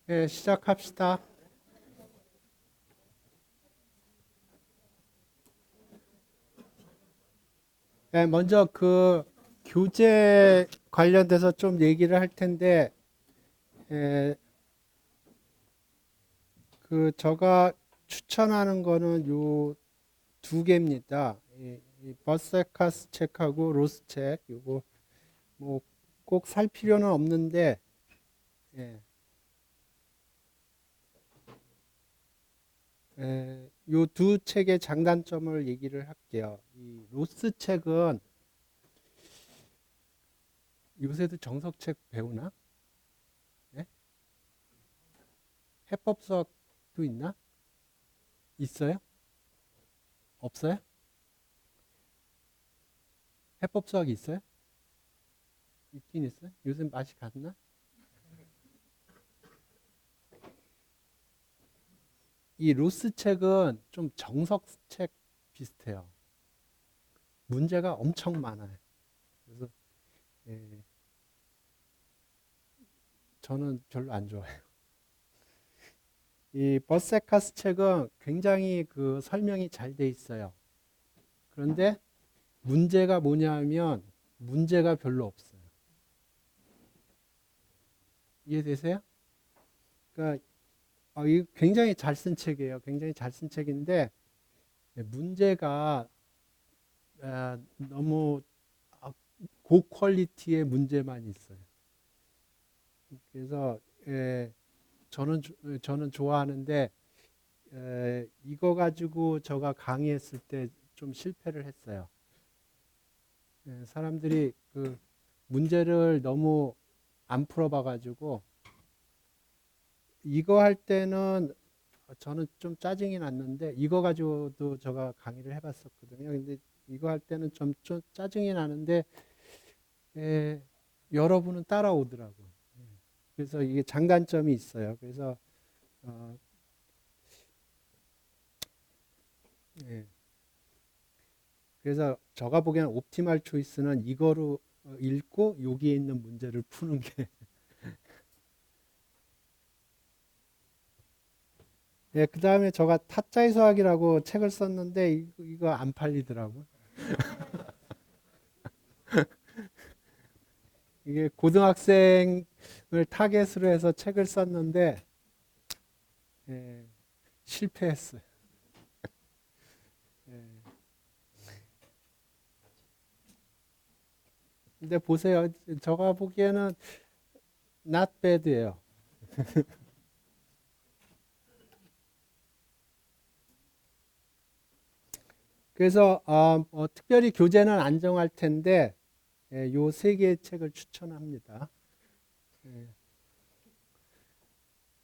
네, 시작합시다. 네, 먼저 그 교재 관련돼서 좀 얘기를 할 텐데, 에, 제가 추천하는 거는 요 두 개입니다. 이 버세카스 책하고 로스 책. 요거 뭐 꼭 살 필요는 없는데, 예, 요 두 책의 장단점을 얘기를 할게요. 이 로스 책은 요새도 정석책 배우나? 예? 해법 수학도 있나? 있어요? 없어요? 해법 수학이 있어요? 있긴 있어요? 요즘 맛이 갔나? 이 로스 책은 좀 정석 책 비슷해요. 문제가 엄청 많아요. 그래서 예, 저는 별로 안 좋아해요. 이 버세카스 책은 굉장히 그 설명이 잘 돼 있어요. 그런데 문제가 뭐냐면 문제가 별로 없어요. 이해되세요? 그러니까 이 굉장히 잘 쓴 책이에요. 굉장히 잘 쓴 책인데 문제가 너무 고퀄리티의 문제만 있어요. 그래서 저는 좋아하는데 이거 가지고 제가 강의했을 때 좀 실패를 했어요. 사람들이 그 문제를 너무 안 풀어봐가지고 이거 할 때는 저는 좀 짜증이 났는데 이거 가지고도 제가 강의를 해봤었거든요. 근데 이거 할 때는 좀 짜증이 나는데 에, 여러분은 따라오더라고요. 그래서 이게 장단점이 있어요. 그래서 어, 예. 그래서 제가 보기에는 옵티말 초이스는 이거로 읽고 여기에 있는 문제를 푸는 게 예, 그 다음에 제가 타짜의 수학이라고 책을 썼는데 이거 안 팔리더라고. 이게 고등학생을 타겟으로 해서 책을 썼는데 예, 실패했어요. 예. 근데 보세요. 제가 보기에는 not bad예요. 그래서 특별히 교재는 안 정할 텐데 요 세 개의 책을 추천합니다. 예.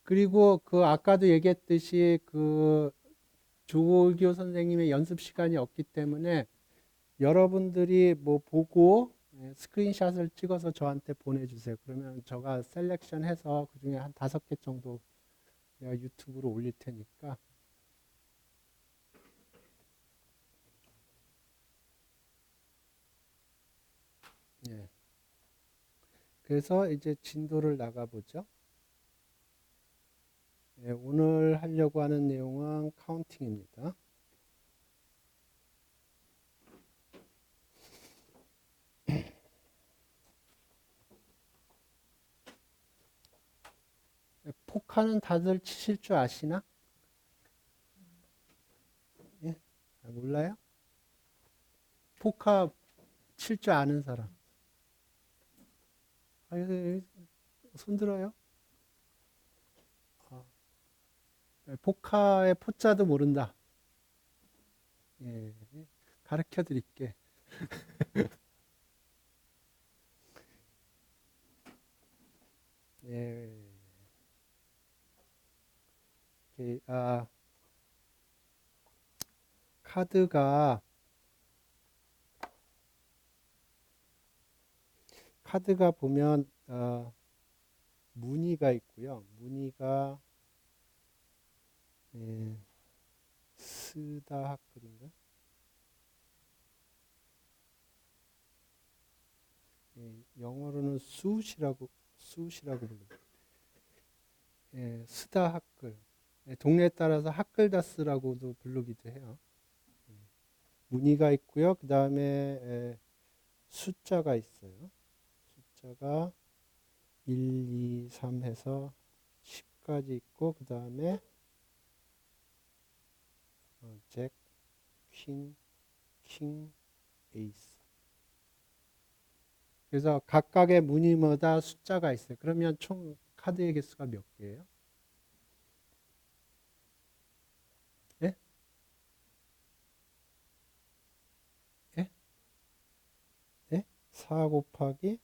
그리고 그 아까도 얘기했듯이 그 조교 선생님의 연습 시간이 없기 때문에 여러분들이 뭐 보고 스크린샷을 찍어서 저한테 보내주세요. 그러면 제가 셀렉션해서 그 중에 한 5개 정도 내가 유튜브로 올릴 테니까. 예. 그래서 이제 진도를 나가보죠. 예, 오늘 하려고 하는 내용은 카운팅입니다. 포카는 다들 치실 줄 아시나? 예? 몰라요? 포카 칠 줄 아는 사람. 아, 손 들어요? 아, 포카의 포자도 모른다. 예, 가르쳐 드릴게. 예, 아, 카드가, 카드가 보면, 무늬가 있고요. 무늬가, 예, 스다하클인가? 예, 영어로는 숫이라고 부릅니다. 스다 학글. 동네에 따라서 학글다스라고도 부르기도 해요. 무늬가 있고요. 그 다음에 숫자가 있어요. 숫자가 1, 2, 3 해서 10까지 있고, 그 다음에 잭, 퀸, 킹, 에이스. 그래서 각각의 무늬마다 숫자가 있어요. 그러면 총 카드의 개수가 몇 개예요? 예? 예? 예? 4 곱하기?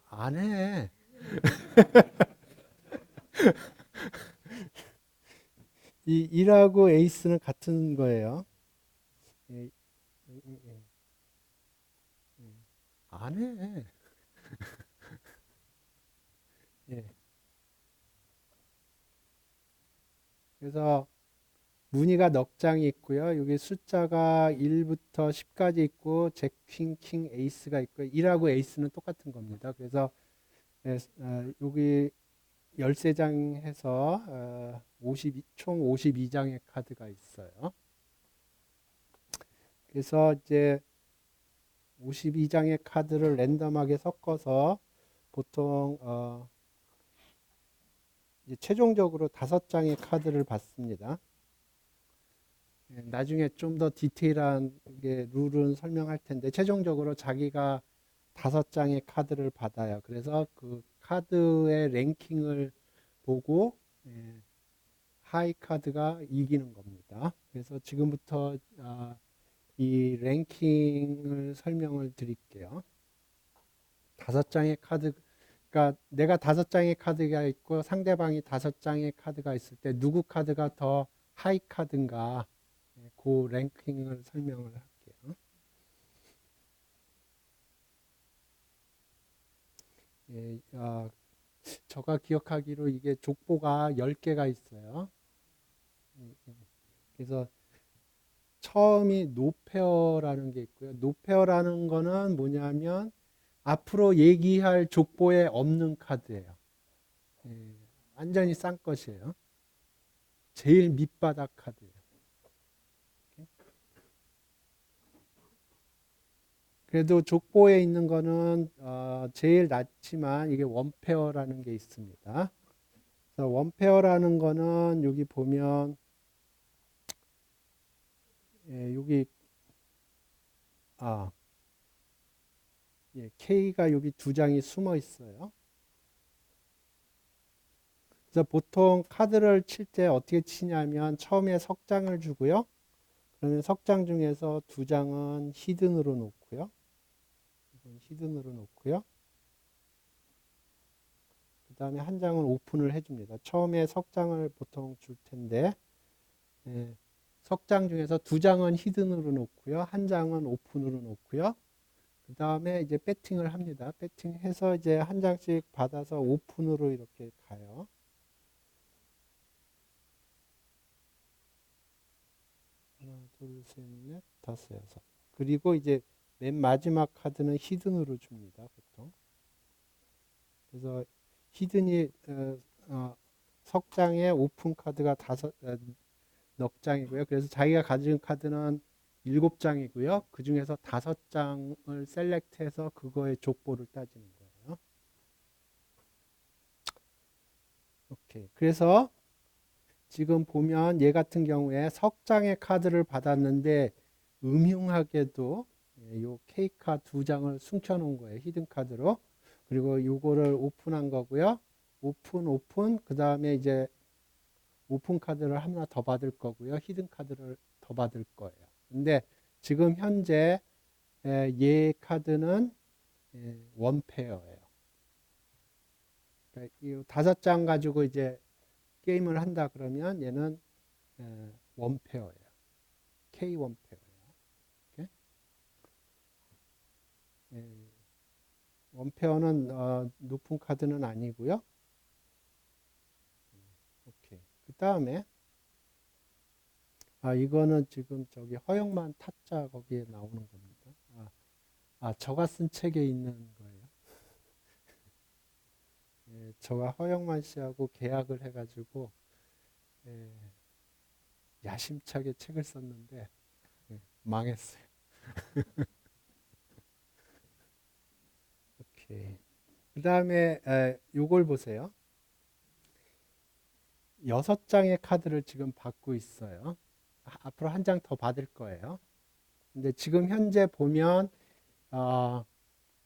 안 해. 이 1하고 에이스는 같은 거예요. 예, 예. 안 해. 예. 그래서 무늬가 넉 장이 있고요. 여기 숫자가 1부터 10까지 있고 잭, 퀸, 킹, 에이스가 있고 1하고 에이스는 똑같은 겁니다. 그래서 여기 13장 해서 총 52장의 카드가 있어요. 그래서 이제 52장의 카드를 랜덤하게 섞어서 보통 이제 최종적으로 5장의 카드를 받습니다. 나중에 좀 더 디테일한 룰은 설명할 텐데 최종적으로 자기가 5장의 카드를 받아요. 그래서 그 카드의 랭킹을 보고 하이 카드가 이기는 겁니다. 그래서 지금부터 이 랭킹을 설명을 드릴게요. 5장의 카드, 그러니까 내가 5장의 카드가 있고 상대방이 5장의 카드가 있을 때 누구 카드가 더 하이 카드인가, 그 랭킹을 설명을 할게요. 제가 기억하기로 이게 족보가 10개가 있어요. 그래서 처음이 노페어라는 게 있고요. 노페어라는 거는 뭐냐면 앞으로 얘기할 족보에 없는 카드예요. 예, 완전히 싼 것이에요. 제일 밑바닥 카드예요. 그래도 족보에 있는 거는 제일 낮지만 이게 원페어라는 게 있습니다. 그래서 원페어라는 거는 여기 보면 여기 아 K가 여기 2장이 숨어 있어요. 그래서 보통 카드를 칠 때 어떻게 치냐면 처음에 석장을 주고요. 그러면 석장 중에서 2장은 히든으로 놓고요. 이건 히든으로 놓고요. 그 다음에 한 장은 오픈을 해줍니다. 처음에 석장을 보통 줄 텐데 석장 중에서 2장은 히든으로 놓고요. 한 장은 오픈으로 놓고요. 그 다음에 이제 배팅을 합니다. 배팅해서 이제 한 장씩 받아서 오픈으로 이렇게 가요. 하나, 둘, 셋, 넷, 다섯, 여섯. 그리고 이제 맨 마지막 카드는 히든으로 줍니다. 보통. 그래서 히든이 석장에 오픈 카드가 넉 장이고요. 그래서 자기가 가진 카드는 7장이고요. 그 중에서 5장을 셀렉트해서 그거의 족보를 따지는 거예요. 오케이. 그래서 지금 보면 얘 같은 경우에 석장의 카드를 받았는데 음흉하게도 요 K카 2장을 숨겨놓은 거예요. 히든 카드로. 그리고 요거를 오픈한 거고요. 오픈, 그 다음에 이제 오픈 카드를 하나 더 받을 거고요. 히든 카드를 더 받을 거예요. 근데 지금 현재 얘 카드는 원페어예요. 그러니까 이 5장 가지고 이제 게임을 한다 그러면 얘는 원페어예요. K 원페어예요. 원페어는 높은 카드는 아니고요. 오케이. 그 다음에 이거는 지금 저기 허영만 타짜 거기에 나오는 겁니다. 제가 쓴 책에 있는 거예요. 저가 허영만 씨하고 계약을 해가지고 예, 야심차게 책을 썼는데 망했어요. 오케이. 그 다음에 요걸 보세요. 6장의 카드를 지금 받고 있어요. 앞으로 한 장 더 받을 거예요. 근데 지금 현재 보면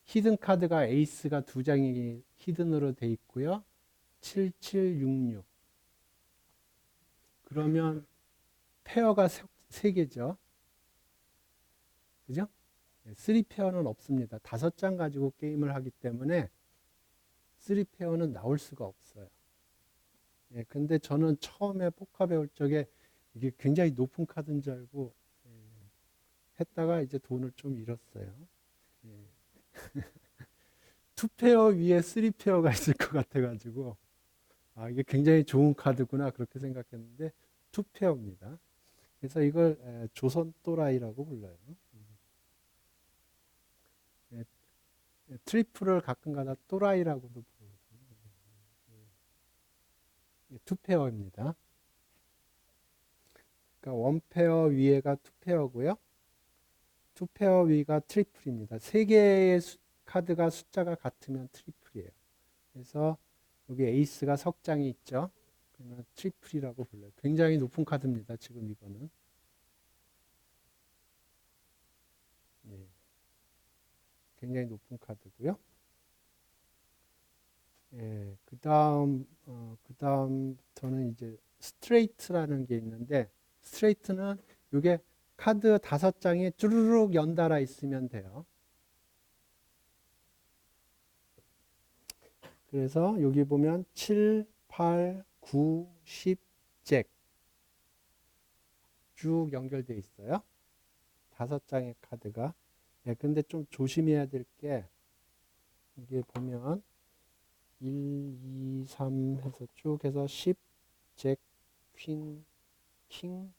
히든 카드가 에이스가 2장이 히든으로 돼 있고요. 7766. 그러면 페어가 3개죠. 그죠? 3페어는 없습니다. 5장 가지고 게임을 하기 때문에 3페어는 나올 수가 없어요. 근데 저는 처음에 포카 배울 적에 이게 굉장히 높은 카드인 줄 알고 했다가 이제 돈을 좀 잃었어요. 투페어 위에 3페어가 있을 것 같아가지고 이게 굉장히 좋은 카드구나 그렇게 생각했는데 2페어입니다. 그래서 이걸 조선 또라이라고 불러요. 트리플을 가끔가다 또라이라고도 부르고 2페어입니다. 그러니까 1페어 위에가 2페어고요. 2페어 위가 트리플입니다. 3개의 카드가 숫자가 같으면 트리플이에요. 그래서 여기 에이스가 석장이 있죠. 그러면 트리플이라고 불러요. 굉장히 높은 카드입니다. 지금 이거는. 굉장히 높은 카드고요. 그다음부터는 이제 스트레이트라는 게 있는데 스트레이트는 이게 카드 5장이 쭈르륵 연달아 있으면 돼요. 그래서 여기 보면 7, 8, 9, 10, 잭 쭉 연결되어 있어요. 5장의 카드가. 근데 좀 조심해야 될 게 이게 보면 1, 2, 3 해서 쭉 해서 10, 잭, 퀸, 킹,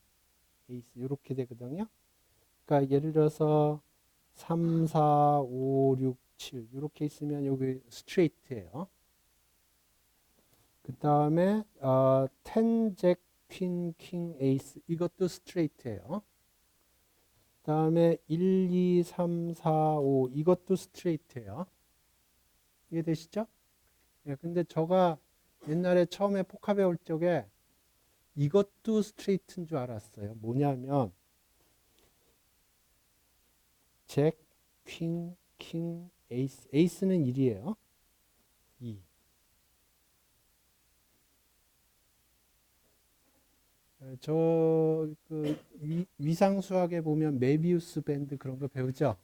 에이스 이렇게 되거든요. 그러니까 예를 들어서 3, 4, 5, 6, 7 이렇게 있으면 여기 스트레이트예요. 그 다음에 10, 잭, 퀸, 킹, 에이스 이것도 스트레이트예요. 그 다음에 1, 2, 3, 4, 5 이것도 스트레이트예요. 이해되시죠? 근데 제가 옛날에 처음에 포카 배울 적에 이것도 스트레이트인 줄 알았어요. 뭐냐면 잭, 퀸, 킹, 에이스. 에이스는 1이에요. 2. 그 위상 수학에 보면 메비우스 밴드 그런 거 배우죠?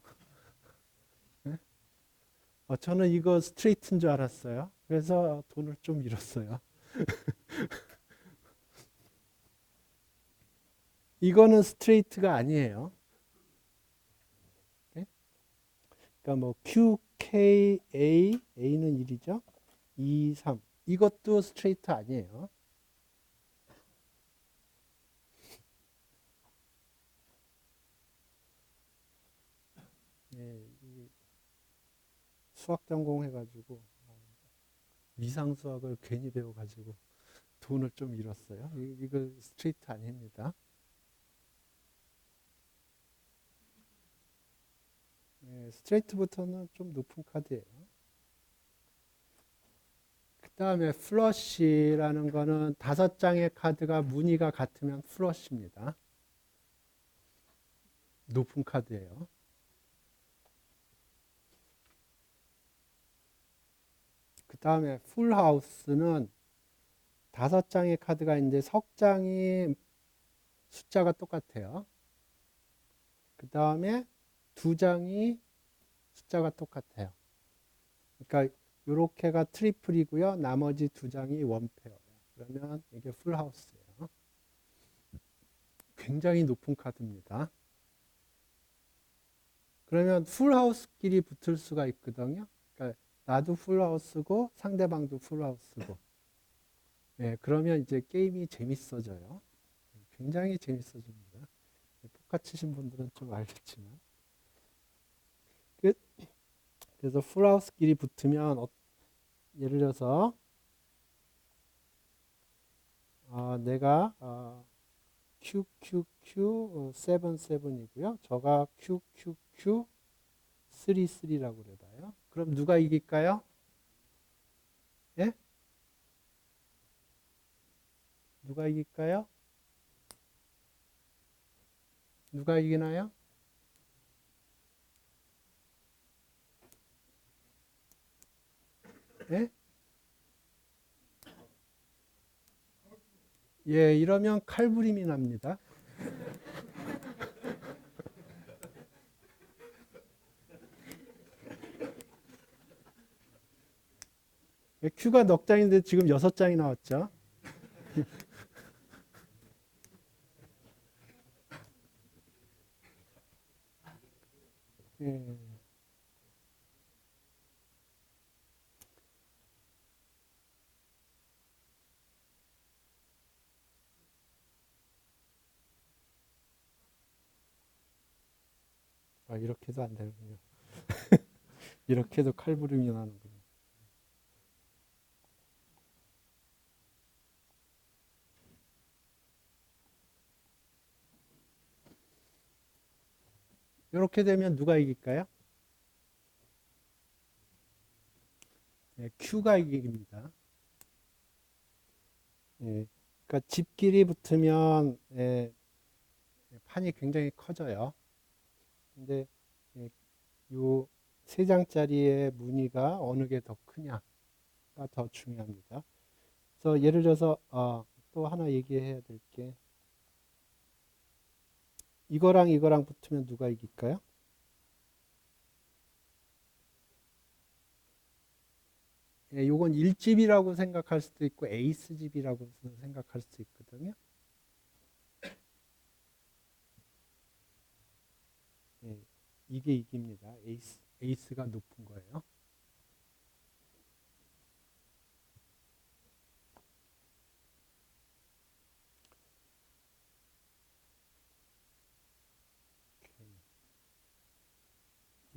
저는 이거 스트레이트인 줄 알았어요. 그래서 돈을 좀 잃었어요. 이거는 스트레이트가 아니에요. 그러니까 뭐 Q, K, A, A는 1이죠. 2, 3. 이것도 스트레이트 아니에요. 수학 전공해가지고 위상 수학을 괜히 배워가지고 돈을 좀 잃었어요. 이거 스트레이트 아닙니다. 스트레이트부터는 좀 높은 카드예요. 그 다음에 플러시라는 거는 5장의 카드가 무늬가 같으면 플러시입니다. 높은 카드예요. 그 다음에 풀하우스는 5장의 카드가 있는데 석장이 숫자가 똑같아요. 그 다음에 2장이 숫자가 똑같아요. 그러니까 요렇게가 트리플이고요. 나머지 2장이 원페어예요. 그러면 이게 풀하우스예요. 굉장히 높은 카드입니다. 그러면 풀하우스끼리 붙을 수가 있거든요. 그러니까 나도 풀하우스고 상대방도 풀하우스고. 그러면 이제 게임이 재밌어져요. 굉장히 재밌어집니다. 포카 치신 분들은 좀 알겠지만. 그래서 풀하우스끼리 붙으면 예를 들어서 내가 QQQ77이고요. 저가 QQQ33라고 그래봐요. 그럼 누가 이길까요? 예? 누가 이길까요? 누가 이기나요? 예? 예, 이러면 칼부림이 납니다. Q가 넉 장인데 지금 6장이 나왔죠. 예. 이렇게도 안 되는군요. 이렇게도 칼부림이 나는군요. 이렇게 되면 누가 이길까요? 예, Q가 이깁니다. 예, 그러니까 집끼리 붙으면 판이 굉장히 커져요. 근데 요 3장짜리의 무늬가 어느 게 더 크냐가 더 중요합니다. 그래서 예를 들어서 또 하나 얘기해야 될 게 이거랑 이거랑 붙으면 누가 이길까요? 예, 요건 1집이라고 생각할 수도 있고 에이스집이라고 생각할 수도 있거든요. 예, 이게 이깁니다. 에이스가 높은 거예요.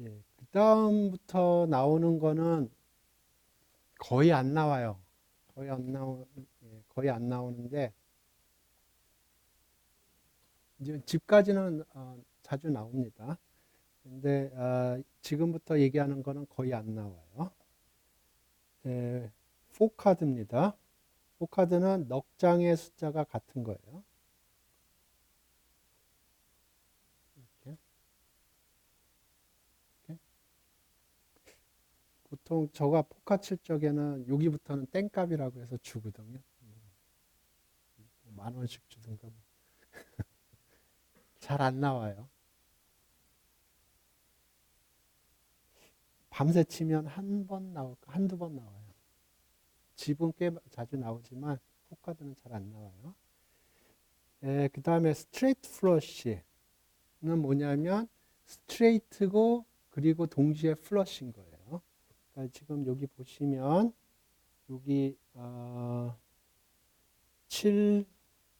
예, 그 다음부터 나오는 거는 거의 안 나와요. 거의 안 나오는데 이제 집까지는 자주 나옵니다. 근데 지금부터 얘기하는 거는 거의 안 나와요. 예, 4카드입니다. 4카드는 넉 장의 숫자가 같은 거예요. 이렇게, 이렇게. 보통 저가 포카 칠 적에는 여기부터는 땡값이라고 해서 주거든요. 10,000원씩 주든가. 잘 안 나와요. 밤새 치면 한두 번 나와요. 집은 꽤 자주 나오지만 포카드는 잘 안 나와요. 그 다음에 스트레이트 플러시는 뭐냐면 스트레이트고 그리고 동시에 플러시인 거예요. 그러니까 지금 여기 보시면 여기 7,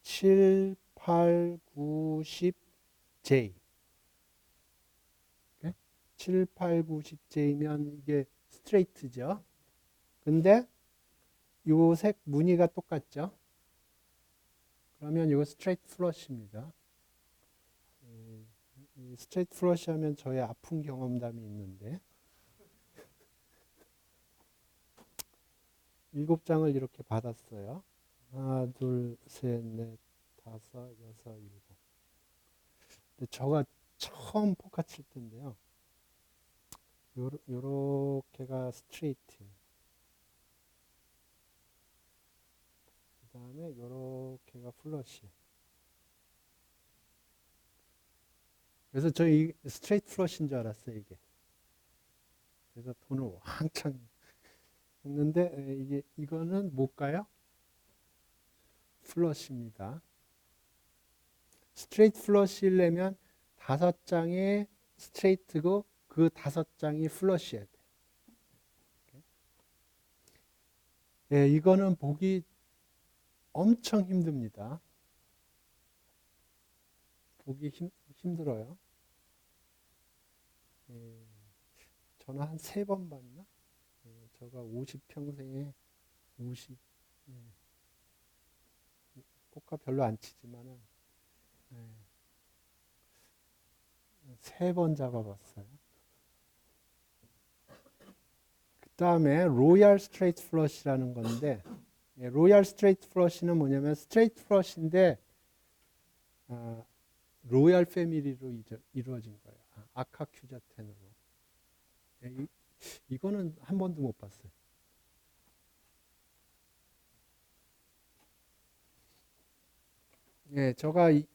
7, 8, 9, 10, J. 7, 8, 9, 10J면 이게 스트레이트죠. 근데 요 색 무늬가 똑같죠. 그러면 이거 스트레이트 플러시입니다. 스트레이트 플러시 하면 저의 아픈 경험담이 있는데 7장을 이렇게 받았어요. 하나, 둘, 셋, 넷, 다섯, 여섯, 일곱. 근데 저가 처음 포카 칠 때인데요. 요렇게가 스트레이트. 그 다음에 요렇게가 플러시. 그래서 저희 스트레이트 플러시인 줄 알았어요, 이게. 그래서 돈을 왕창 했는데 이거는 뭘까요? 플러시입니다. 스트레이트 플러시려면 5장이 스트레이트고 그 5장이 플러시해야 돼. 예, 이거는 보기 엄청 힘듭니다. 보기 힘들어요. 예, 저는 한 3번 봤나? 예, 저가 50평생에 50, 예, 포카 별로 안 치지만은 예, 3번 잡아봤어요. 그 다음에 로얄 스트레이트 플러시라는 건데 예, 로얄 스트레이트 플러시는 뭐냐면 스트레이트 플러시인데 로얄 패밀리로 이루어진 거예요. 아카 큐자텐으로. 예, 이거는 한 번도 못 봤어요. 예, 제가 이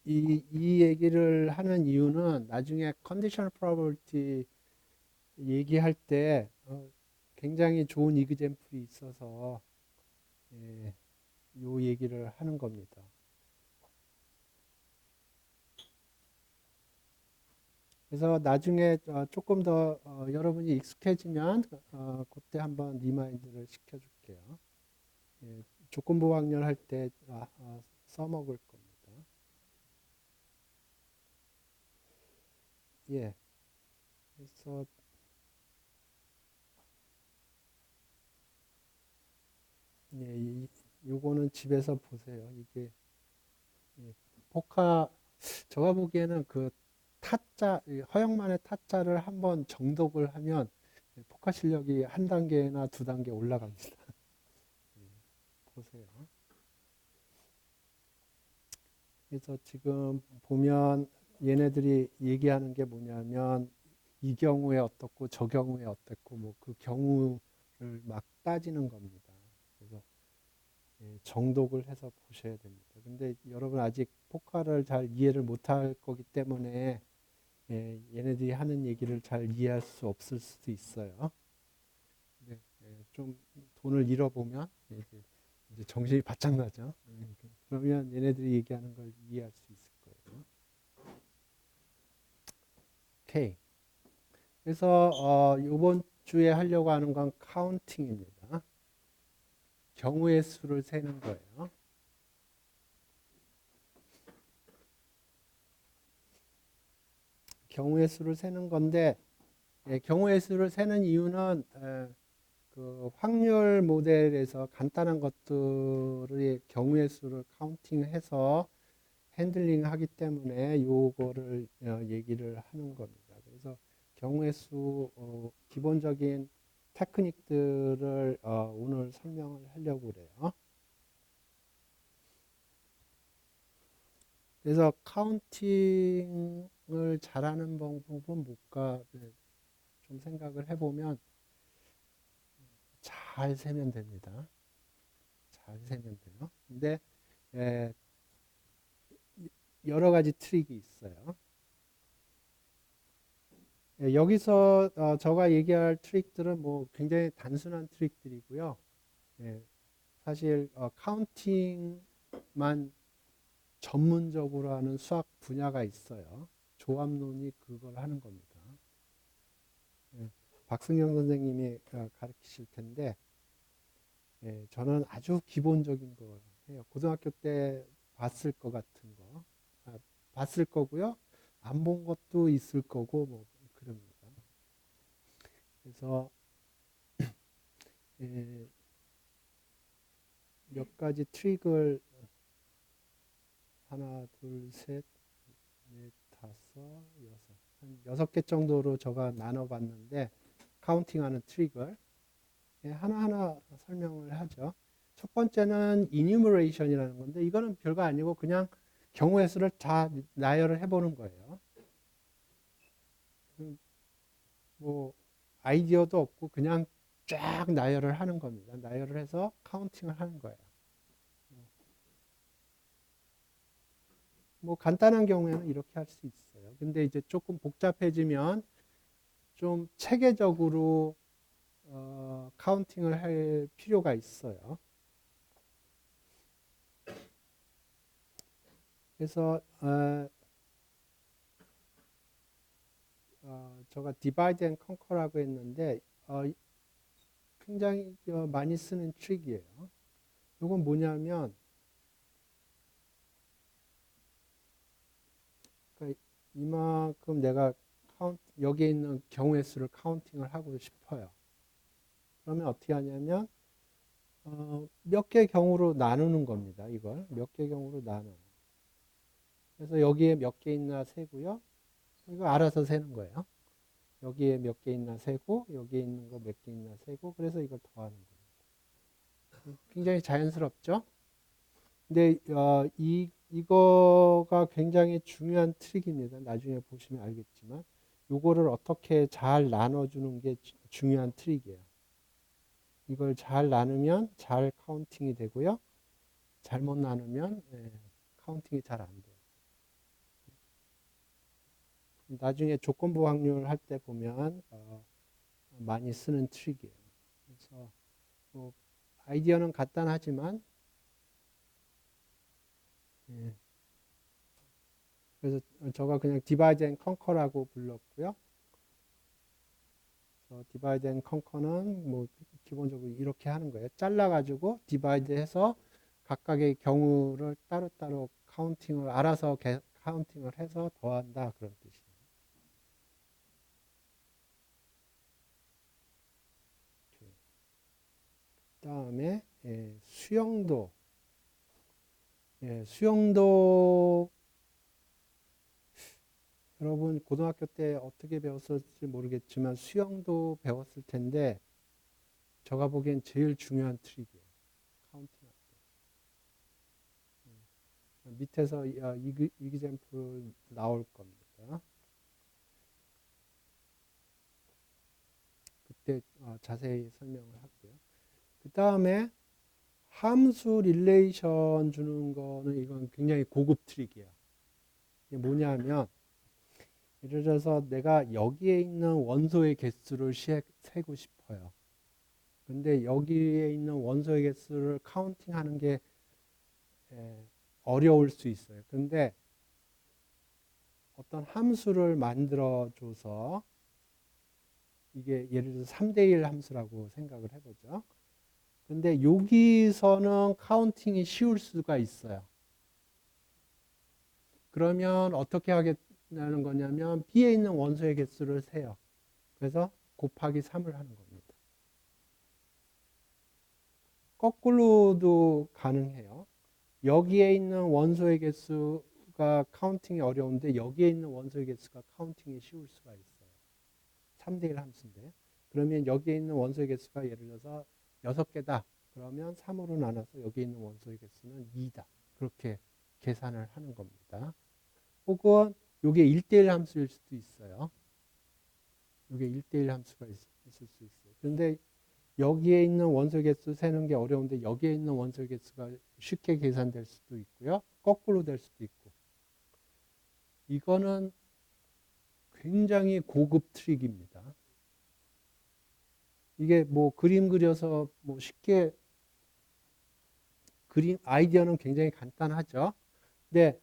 얘기를 하는 이유는 나중에 컨디셔널 프로버비리티 얘기할 때 굉장히 좋은 이그잼플이 있어서 예, 요 얘기를 하는 겁니다. 그래서 나중에 조금 더 여러분이 익숙해지면 그때 한번 리마인드를 시켜줄게요. 예, 조건부 확률 할 때 써먹을 겁니다. 예, 그래서 예, 요거는 집에서 보세요. 이게 예, 포카 제가 보기에는 그 타짜 허영만의 타짜를 한번 정독을 하면 포카 실력이 한 단계나 두 단계 올라갑니다. 보세요. 그래서 지금 보면 얘네들이 얘기하는 게 뭐냐면 이 경우에 어떻고 저 경우에 어떻고 뭐 그 경우를 막 따지는 겁니다. 그래서 정독을 해서 보셔야 됩니다. 근데 여러분 아직 포카를 잘 이해를 못할 거기 때문에 얘네들이 하는 얘기를 잘 이해할 수 없을 수도 있어요. 근데 좀 돈을 잃어보면 이제 정신이 바짝 나죠. 그러면 얘네들이 얘기하는 걸 이해할 수 있을 거예요. 오케이. 그래서 이번 주에 하려고 하는 건 카운팅입니다. 경우의 수를 세는 거예요. 경우의 수를 세는 건데 경우의 수를 세는 이유는 그 확률 모델에서 간단한 것들의 경우의 수를 카운팅해서 핸들링 하기 때문에 요거를 얘기를 하는 겁니다. 그래서 경우의 수 기본적인 테크닉들을 오늘 설명을 하려고 그래요. 그래서 카운팅을 잘하는 방법은 뭘까 좀 생각을 해보면 잘 세면 됩니다. 잘 세면 돼요. 근데 에, 여러 가지 트릭이 있어요. 여기서 제가 얘기할 트릭들은 뭐 굉장히 단순한 트릭들이고요. 예, 사실 카운팅만 전문적으로 하는 수학 분야가 있어요. 조합론이 그걸 하는 겁니다. 예, 박승영 선생님이 가르치실 텐데 저는 아주 기본적인 걸 해요. 고등학교 때 봤을 것 같은 거 봤을 거고요. 안 본 것도 있을 거고 뭐 그럽니다. 그래서 예, 몇 가지 트릭을 하나, 둘, 셋, 넷, 다섯, 여섯 한 6개 정도로 제가 나눠봤는데 카운팅하는 트릭을 하나하나 설명을 하죠. 첫 번째는 이뉴머레이션이라는 건데 이거는 별거 아니고 그냥 경우의 수를 다 나열을 해보는 거예요. 뭐 아이디어도 없고 그냥 쫙 나열을 하는 겁니다. 나열을 해서 카운팅을 하는 거예요. 뭐 간단한 경우에는 이렇게 할 수 있어요. 근데 이제 조금 복잡해지면 좀 체계적으로 카운팅을 할 필요가 있어요. 그래서 제가 divide and conquer라고 했는데 굉장히 많이 쓰는 트릭이에요. 이건 뭐냐면 그러니까 이만큼 내가 여기에 있는 경우의 수를 카운팅을 하고 싶어요. 그러면 어떻게 하냐면 몇 개 경우로 나누는 겁니다. 이걸 몇 개 경우로 나눠요. 그래서 여기에 몇 개 있나 세고요. 이거 알아서 세는 거예요. 여기에 몇 개 있나 세고 여기에 있는 거 몇 개 있나 세고 그래서 이걸 더하는 거예요. 굉장히 자연스럽죠? 근데 이거가 굉장히 중요한 트릭입니다. 나중에 보시면 알겠지만 이거를 어떻게 잘 나눠주는 게 중요한 트릭이에요. 이걸 잘 나누면 잘 카운팅이 되고요. 잘못 나누면 카운팅이 잘 안 돼요. 나중에 조건부 확률 할 때 보면 많이 쓰는 트릭이에요. 그래서 뭐 아이디어는 간단하지만 예. 그래서 저가 그냥 디바이드 앤 컨커라고 불렀고요. 디바이드 앤 컨커는 뭐 기본적으로 이렇게 하는 거예요. 잘라가지고 디바이드 해서 각각의 경우를 따로따로 카운팅을 알아서 카운팅을 해서 더한다 그런 뜻이에요. 그다음에 수용도. 수용도 여러분 고등학교 때 어떻게 배웠을지 모르겠지만 수영도 배웠을 텐데 제가 보기엔 제일 중요한 트릭이에요. 카운팅할 때. 밑에서 이그젬플 나올 겁니다. 그때 자세히 설명을 할게요. 그 다음에 함수 릴레이션 주는 거는 이건 굉장히 고급 트릭이에요. 이게 뭐냐면 예를 들어서 내가 여기에 있는 원소의 개수를 세고 싶어요. 근데 여기에 있는 원소의 개수를 카운팅하는 게 어려울 수 있어요. 그런데 어떤 함수를 만들어 줘서 이게 예를 들어서 3대1 함수라고 생각을 해보죠. 근데 여기서는 카운팅이 쉬울 수가 있어요. 그러면 어떻게 하겠다는 거냐면 B에 있는 원소의 개수를 세요. 그래서 곱하기 3을 하는 겁니다. 거꾸로도 가능해요. 여기에 있는 원소의 개수가 카운팅이 어려운데 여기에 있는 원소의 개수가 카운팅이 쉬울 수가 있어요. 3대1 함수인데. 그러면 여기에 있는 원소의 개수가 예를 들어서 6개다. 그러면 3으로 나눠서 여기 있는 원소의 개수는 2다. 그렇게 계산을 하는 겁니다. 혹은 이게 1대1 함수일 수도 있어요. 이게 1대1 함수가 있을 수 있어요. 그런데 여기에 있는 원소 개수 세는 게 어려운데 여기에 있는 원소 개수가 쉽게 계산될 수도 있고요. 거꾸로 될 수도 있고. 이거는 굉장히 고급 트릭입니다. 이게 뭐 그림 그려서 뭐 쉽게 아이디어는 굉장히 간단하죠. 근데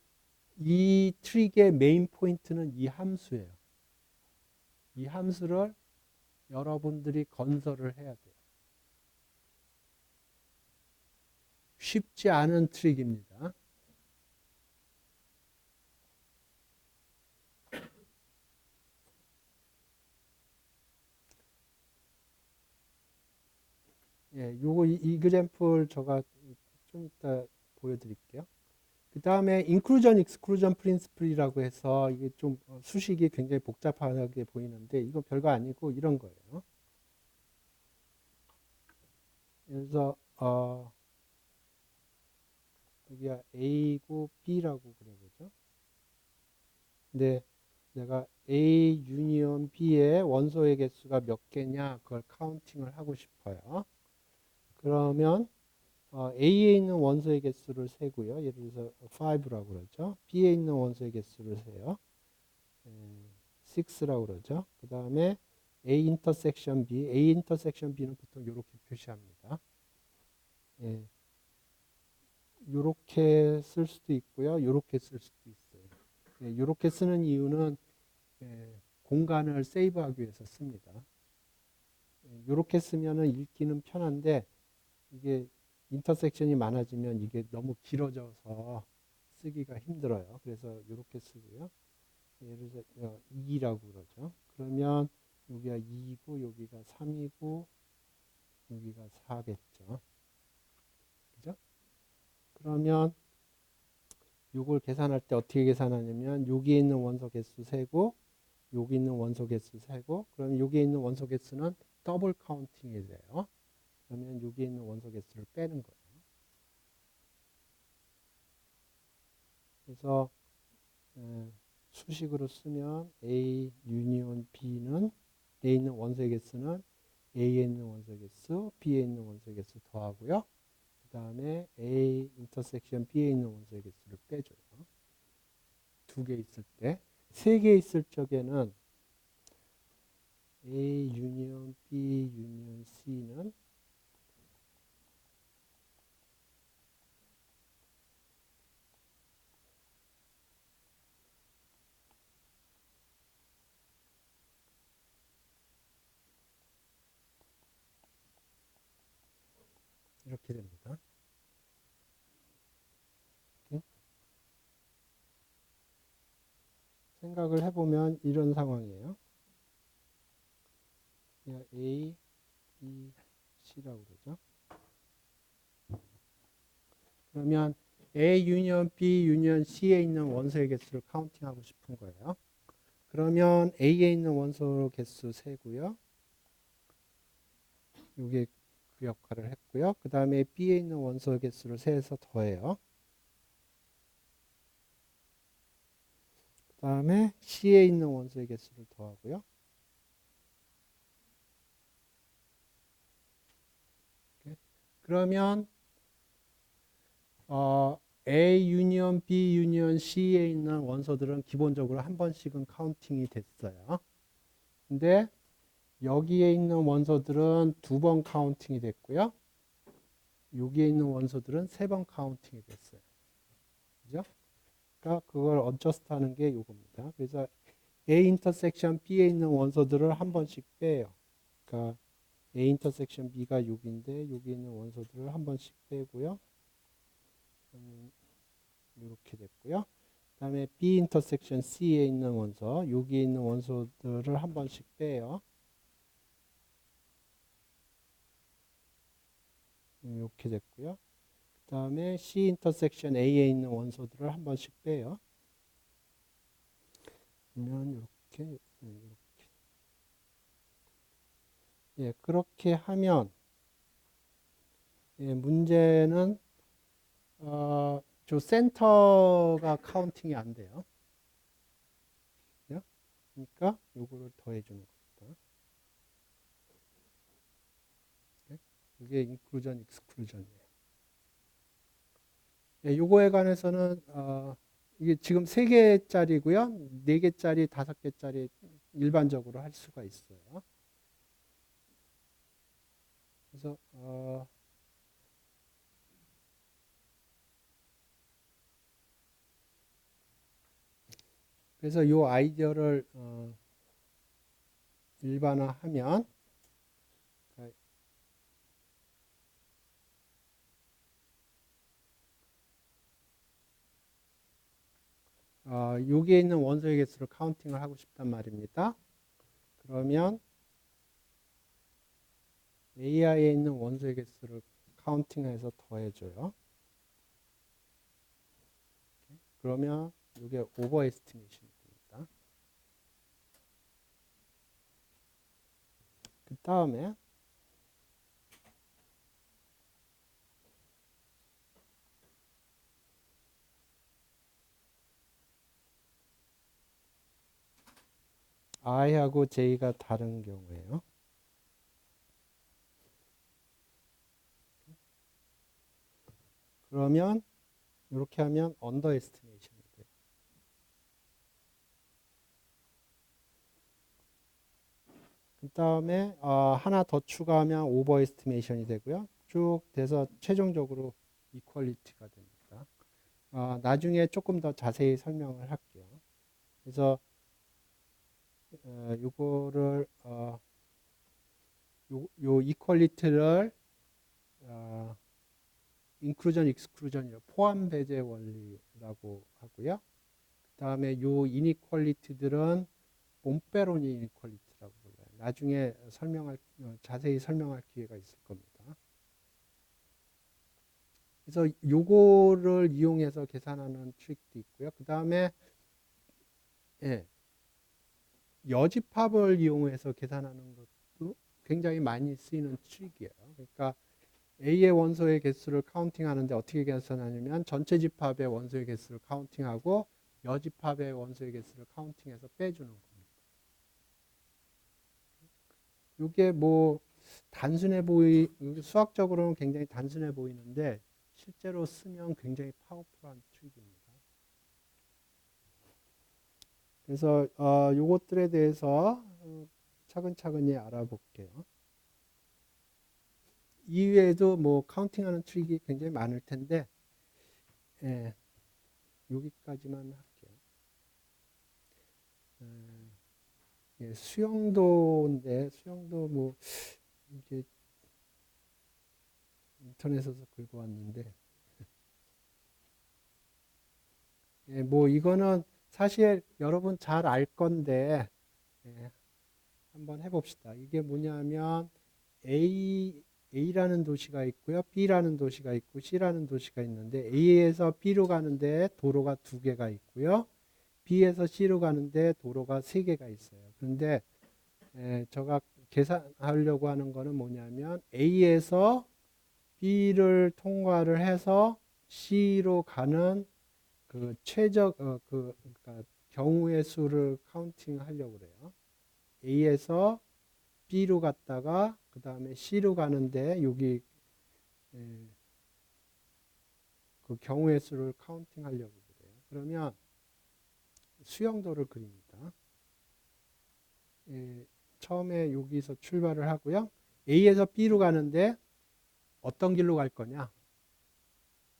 이 트릭의 메인 포인트는 이 함수예요. 이 함수를 여러분들이 건설을 해야 돼요. 쉽지 않은 트릭입니다. 요거 이그젬플 제가 좀 이따 보여드릴게요. 그 다음에 인클루전 익스클루전 프린시플이라고 해서 이게 좀 수식이 굉장히 복잡하게 보이는데 이거 별거 아니고 이런 거예요. 그래서 여기가 A고 B라고 그려보죠. 근데 내가 A 유니온 B의 원소의 개수가 몇 개냐 그걸 카운팅을 하고 싶어요. 그러면 A에 있는 원소의 개수를 세고요. 예를 들어서 5라고 그러죠. B에 있는 원소의 개수를 세요. 6라고 그러죠. 그 다음에 A 인터섹션 B, A 인터섹션 B는 보통 이렇게 표시합니다. 이렇게 쓸 수도 있고요. 이렇게 쓸 수도 있어요. 이렇게 쓰는 이유는 공간을 세이브하기 위해서 씁니다. 이렇게 쓰면은 읽기는 편한데 이게 인터섹션이 많아지면 이게 너무 길어져서 쓰기가 힘들어요. 그래서 이렇게 쓰고요. 예를 들어 2라고 그러죠. 그러면 여기가 2이고 여기가 3이고 여기가 4겠죠. 그러면 이걸 계산할 때 어떻게 계산하냐면 여기에 있는 원소 개수 세고 여기 있는 원소 개수 세고 그러면 여기에 있는 원소 개수는 더블 카운팅이 돼요. 그러면 여기에 있는 원소 개수를 빼는 거예요. 그래서 수식으로 쓰면 A 유니온 B는 A에 있는 원소의 개수는 A에 있는 원소의 개수, B에 있는 원소의 개수 더하고요. 그 다음에 A 인터섹션 B에 있는 원소의 개수를 빼줘요. 2개 있을 때. 3개 있을 적에는 A 유니온 B 유니온 C는 이렇게 됩니다. 이렇게. 생각을 해보면 이런 상황이에요. 그냥 A, B, C라고 그러죠. 그러면 A 유니온 B 유니온 C에 있는 원소의 개수를 카운팅하고 싶은 거예요. 그러면 A에 있는 원소 개수 세고요. 이게 그 역할을 했고요. 그 다음에 B에 있는 원소 개수를 세서 더해요. 그 다음에 C에 있는 원소의 개수를 더하고요. 그러면 A 유니온 B 유니온 C에 있는 원소들은 기본적으로 한 번씩은 카운팅이 됐어요. 근데 여기에 있는 원소들은 2번 카운팅이 됐고요. 여기에 있는 원소들은 3번 카운팅이 됐어요. 그죠? 그러니까 그걸 어저스트 하는 게 이겁니다. 그래서 A 인터섹션 B에 있는 원소들을 한 번씩 빼요. 그러니까 A 인터섹션 B가 6인데 여기 있는 원소들을 한 번씩 빼고요. 이렇게 됐고요. 그 다음에 B 인터섹션 C에 있는 원소, 여기에 있는 원소들을 한 번씩 빼요. 이렇게 됐고요. 그 다음에 C 인터섹션 A에 있는 원소들을 한 번씩 빼요. 그러면 이렇게. 예, 그렇게 하면 예, 문제는 저 센터가 카운팅이 안 돼요. 그러니까 요거를 더해 주는 겁니다. 이게 인클루전 익스클루전이에요. 예, 요거에 관해서는 이게 지금 3개짜리고요. 4개짜리, 5개짜리 일반적으로 할 수가 있어요. 그래서 그래서 요 아이디어를 일반화하면 여기에 있는 원소의 개수를 카운팅을 하고 싶단 말입니다. 그러면 AI에 있는 원소의 개수를 카운팅해서 더해줘요. 그러면 이게 오버 에스티메이션이 됩니다. 그 다음에 I하고 J가 다른 경우에요. 그러면 이렇게 하면 언더 에스티메이션이 돼요. 그 다음에 하나 더 추가하면 오버 에스티메이션이 되고요. 쭉 돼서 최종적으로 이퀄리티가 됩니다. 나중에 조금 더 자세히 설명을 할게요. 그래서 요거를 요 이퀄리티를 인클루전 익스클루전이요 포함 배제 원리라고 하고요. 그다음에 요 이니퀄리티들은 몬페로니 이니퀄리티라고 불러요. 나중에 자세히 설명할 기회가 있을 겁니다. 그래서 요거를 이용해서 계산하는 트릭도 있고요. 그 다음에 예, 여집합을 이용해서 계산하는 것도 굉장히 많이 쓰이는 트릭이에요. 그러니까 A의 원소의 개수를 카운팅하는데 어떻게 계산하냐면 전체 집합의 원소의 개수를 카운팅하고 여집합의 원소의 개수를 카운팅해서 빼주는 겁니다. 이게 뭐 수학적으로는 굉장히 단순해 보이는데 실제로 쓰면 굉장히 파워풀한 트릭입니다. 그래서 요것들에 대해서 차근차근히 알아볼게요. 이외에도 뭐 카운팅하는 트릭이 굉장히 많을 텐데 예, 여기까지만 할게요. 예, 수영도 뭐 이게 인터넷에서 긁어왔는데 예, 뭐 이거는 사실 여러분 잘 알 건데 예, 한번 해봅시다. 이게 뭐냐면 A라는 도시가 있고요. B라는 도시가 있고 C라는 도시가 있는데 A에서 B로 가는데 도로가 2개가 있고요. B에서 C로 가는데 도로가 3개가 있어요. 그런데 제가 계산하려고 하는 거는 뭐냐면 A에서 B를 통과를 해서 C로 가는 그 그러니까 경우의 수를 카운팅 하려고 그래요. A에서 B로 갔다가 그 다음에 C로 가는데 여기 그 경우의 수를 카운팅 하려고 그래요. 그러면 수영도를 그립니다. 처음에 여기서 출발을 하고요. A에서 B로 가는데 어떤 길로 갈 거냐?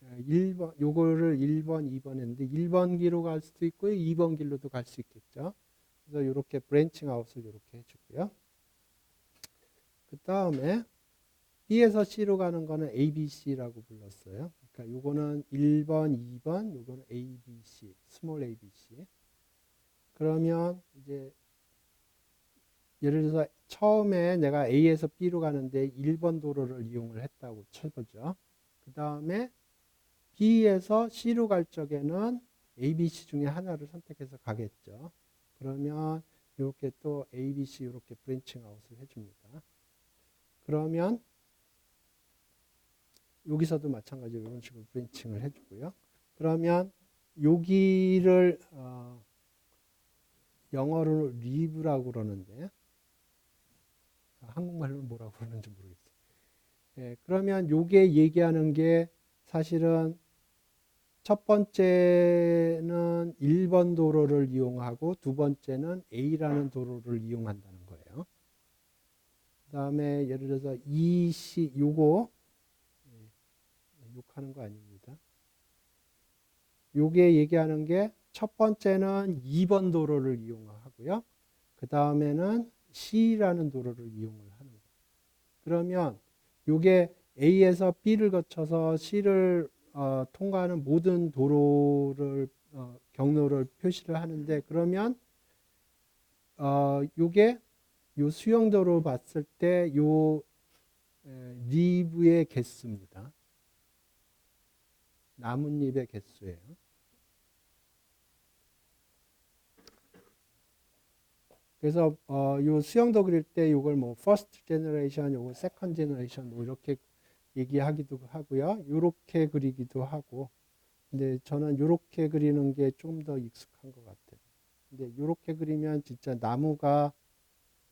1번, 요거를 1번, 2번 했는데 1번 길로 갈 수도 있고요. 2번 길로도 갈 수 있겠죠. 그래서 이렇게 브랜칭 아웃을 이렇게 해주고요. 그 다음에 B에서 C로 가는 거는 ABC라고 불렀어요. 그러니까 요거는 1번, 2번, 요거는 ABC, 스몰 ABC. 그러면 이제 예를 들어서 처음에 내가 A에서 B로 가는데 1번 도로를 이용을 했다고 쳐보죠. 그 다음에 B에서 C로 갈 적에는 ABC 중에 하나를 선택해서 가겠죠. 그러면 이렇게 또 ABC 이렇게 브랜칭 아웃을 해줍니다. 그러면 여기서도 마찬가지로 이런 식으로 브랜칭을 해주고요. 그러면 여기를 영어로 리브라고 그러는데 한국말로 뭐라고 그러는지 모르겠어요. 예, 그러면 요게 얘기하는 게 사실은 첫 번째는 1번 도로를 이용하고 두 번째는 A라는 도로를 이용한다는 거예요. 그 다음에 예를 들어서 EC 요거 욕하는 거 아닙니다. 요게 얘기하는 게 첫 번째는 2번 도로를 이용하고요. 그 다음에는 C라는 도로를 이용을 하는 거예요. 그러면 요게 A에서 B를 거쳐서 C를 통과하는 모든 도로를 경로를 표시를 하는데 그러면 요게 요 수용도로 봤을 때 요 리브의 개수입니다. 나뭇잎의 개수예요. 그래서 요 수영도 그릴 때 요걸 뭐 first generation, 요거 second generation 뭐 이렇게 얘기하기도 하고요. 요렇게 그리기도 하고. 근데 저는 요렇게 그리는 게 좀 더 익숙한 것 같아요. 근데 요렇게 그리면 진짜 나무가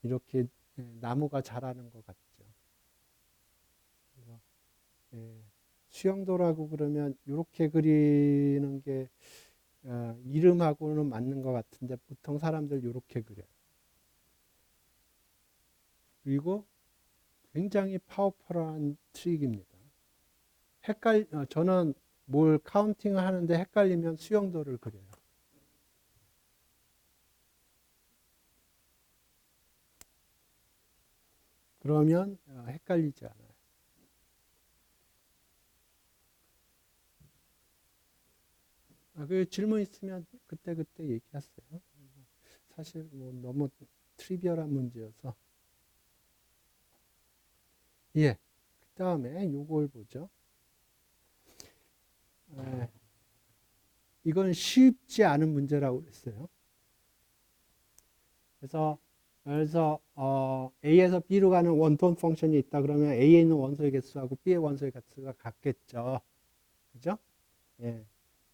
이렇게 나무가 자라는 것 같죠. 그래서 수영도라고 그러면 요렇게 그리는 게 이름하고는 맞는 것 같은데 보통 사람들 요렇게 그려요. 그리고 굉장히 파워풀한 트릭입니다. 저는 뭘 카운팅을 하는데 헷갈리면 수영도를 그려요. 그러면 헷갈리지 않아요. 그 질문 있으면 그때 얘기하세요. 사실 뭐 너무 트리비얼한 문제여서. 예. 그 다음에 요걸 보죠. 이건 쉽지 않은 문제라고 그랬어요. 그래서 A에서 B로 가는 원톤 펑션이 있다 그러면 A에 있는 원소의 개수하고 B의 원소의 개수가 같겠죠. 그죠? 예.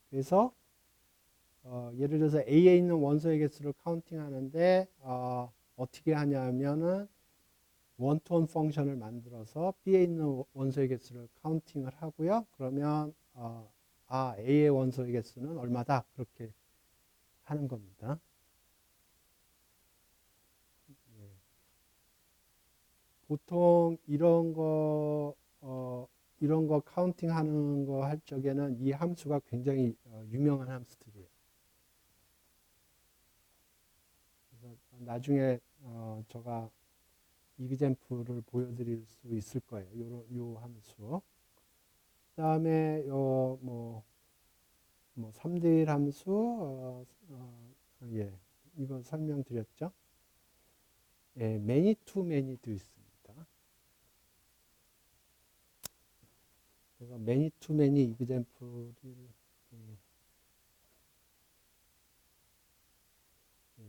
그래서 예를 들어서 A에 있는 원소의 개수를 카운팅하는데 어떻게 하냐면은 원톤 펑션을 만들어서 B에 있는 원소의 개수를 카운팅을 하고요. 그러면 A의 원소의 개수는 얼마다 그렇게 하는 겁니다. 보통 이런 거 카운팅 하는 거 할 적에는 이 함수가 굉장히 유명한 함수들이에요. 그래서 나중에 제가 이그젬플을 보여드릴 수 있을 거예요. 요 함수. 그다음에 뭐 3대 1 함수 예. 이거 설명드렸죠? 예, many to many도 있습니다. 그래서 many to many 이그젬플을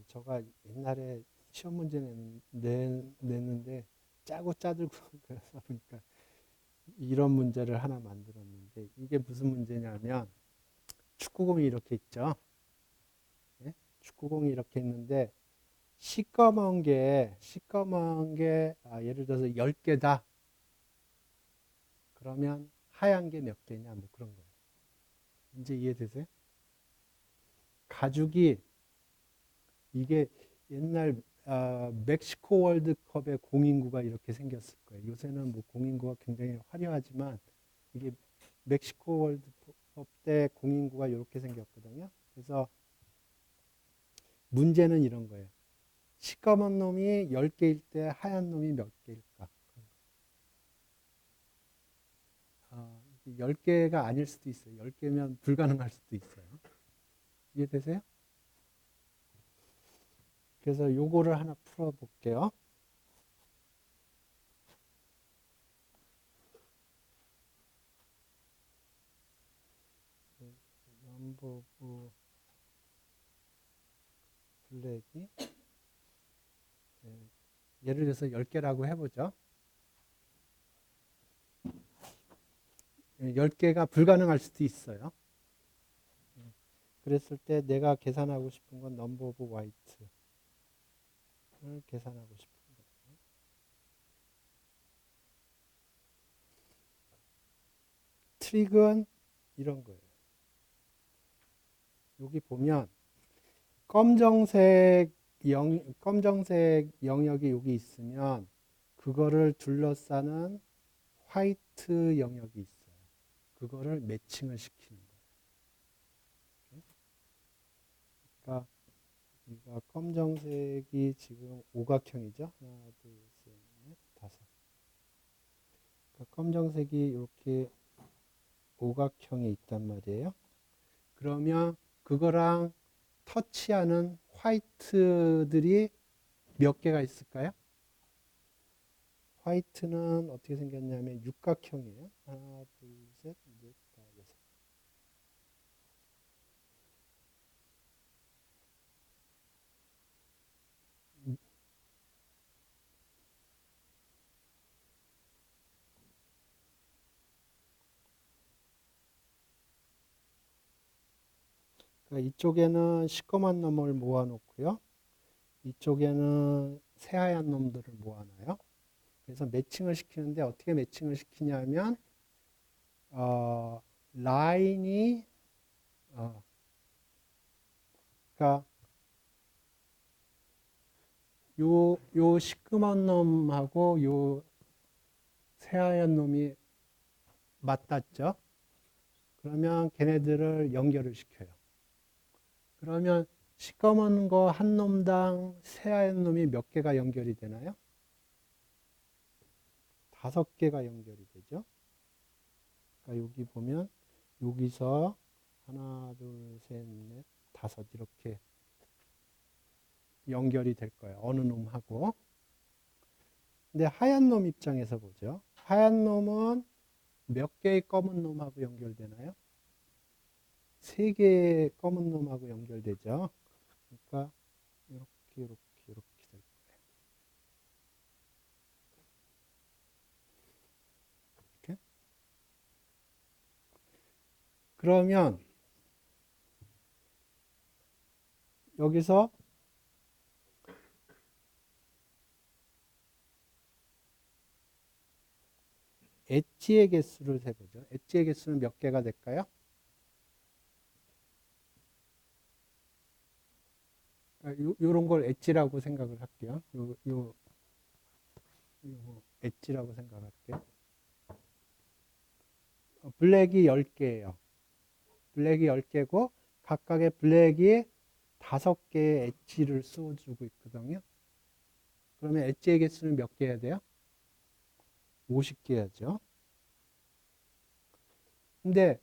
제가 옛날에 시험 문제 냈는데 짜고 짜들고 그러다 보니까 이런 문제를 하나 만들었는데 이게 무슨 문제냐면 축구공이 이렇게 있죠. 네? 축구공이 이렇게 있는데 시꺼먼 게 예를 들어서 10개다. 그러면 하얀 게 몇 개냐 뭐 그런 거예요. 이제 이해되세요? 가죽이 이게 옛날 멕시코 월드컵의 공인구가 이렇게 생겼을 거예요. 요새는 뭐 공인구가 굉장히 화려하지만 이게 멕시코 월드컵 때 공인구가 이렇게 생겼거든요. 그래서 문제는 이런 거예요. 시꺼먼 놈이 10개일 때 하얀 놈이 몇 개일까? 10개가 아닐 수도 있어요. 10개면 불가능할 수도 있어요. 이해되세요? 그래서 요거를 하나 풀어볼게요. 넘버브 블랙이 예를 들어서 10개라고 해보죠. 10개가 불가능할 수도 있어요. 그랬을 때 내가 계산하고 싶은 건 넘버 오브 화이트를 계산하고 싶은 거예요. 트릭은 이런 거예요. 여기 보면 검정색 영역이 여기 있으면 그거를 둘러싸는 화이트 영역이 있어요. 그거를 매칭을 시키는 거예요. 그러니까 이거 검정색이 지금 오각형이죠. 하나, 둘, 셋, 넷, 다섯. 그러니까 검정색이 이렇게 오각형이 있단 말이에요. 그러면 그거랑 터치하는 화이트들이 몇 개가 있을까요? 화이트는 어떻게 생겼냐면 육각형이에요. 하나, 둘, 셋, 넷, 다, 여섯. 그러니까 이쪽에는 시꺼먼 놈을 모아놓고요. 이쪽에는 새하얀 놈들을 모아놔요. 그래서 매칭을 시키는데 어떻게 매칭을 시키냐면 라인이 그러니까 요 시꺼먼 놈하고 요 새하얀 놈이 맞닿죠. 그러면 걔네들을 연결을 시켜요. 그러면 시꺼먼 거 한 놈당 새하얀 놈이 몇 개가 연결이 되나요? 5개가 연결이 되죠. 그러니까 여기 보면 여기서 하나, 둘, 셋, 넷, 다섯 이렇게 연결이 될 거예요. 어느 놈하고. 근데 하얀 놈 입장에서 보죠. 하얀 놈은 몇 개의 검은 놈하고 연결되나요? 세 개의 검은 놈하고 연결되죠. 그러니까 이렇게 이렇게 이렇게 될 거예요. 이렇게. 그러면 여기서 엣지의 개수를 세보죠. 엣지의 개수는 몇 개가 될까요? 요런 걸 엣지라고 생각을 할게요. 요 엣지라고 생각할게요. 블랙이 10개예요. 블랙이 10개고 각각의 블랙이 5개의 엣지를 쏘주고 있거든요. 그러면 엣지의 개수는 몇 개 해야 돼요? 50개 해야죠. 근데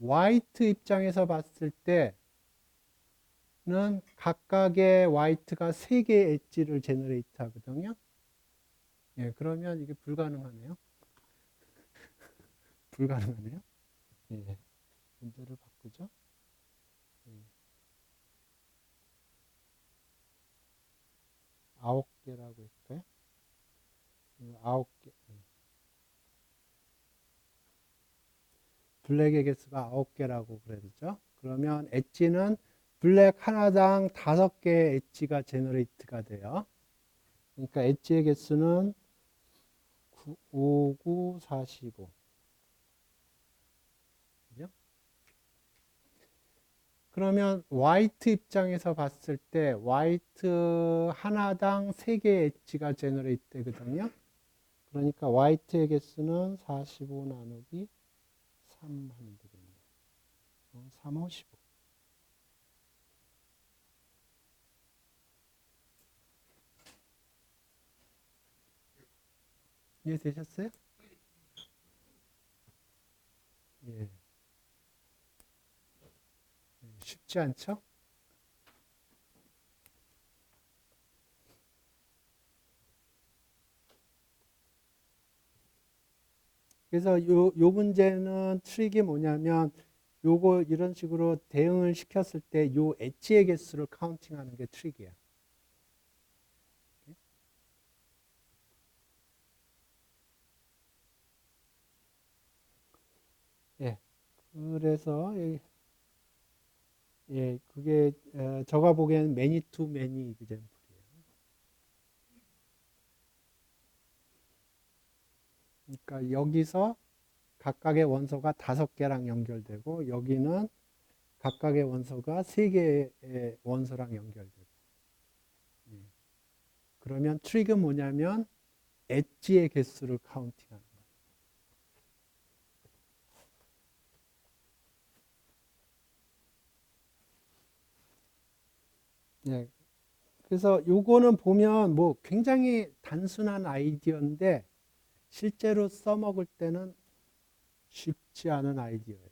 화이트 입장에서 봤을 때는 각각의 화이트가 3개의 엣지를 제너레이트 하거든요. 예, 그러면 이게 불가능하네요. 불가능하네요. 예, 문제를 바꾸죠. 예, 9개라고 할까요? 9개. 블랙의 개수가 9개라고 그러죠. 그러면 엣지는 블랙 하나당 5개의 엣지가 제너레이트가 돼요. 그러니까 엣지의 개수는 5, 9, 45. 그죠? 그러면 화이트 입장에서 봤을 때 화이트 하나당 3개의 엣지가 제너레이트 되거든요. 그러니까 화이트의 개수는 45 나누기 3 하면 되겠네요. 3, 5, 15. 이해되셨어요? 예. 쉽지 않죠? 그래서 요 문제는 트릭이 뭐냐면 요거 이런 식으로 대응을 시켰을 때 요 엣지의 개수를 카운팅하는 게 트릭이에요. 예. 그래서 예, 그게 제가 보기에는 매니 투 매니 이그젬플이에요. 그러니까 여기서 각각의 원소가 5개랑 연결되고 여기는 각각의 원소가 3개의 원소랑 연결되고. 예. 그러면 트릭은 뭐냐면 엣지의 개수를 카운팅하는 거예요. 예. 그래서 요거는 보면 뭐 굉장히 단순한 아이디어인데 실제로 써먹을 때는 쉽지 않은 아이디어예요.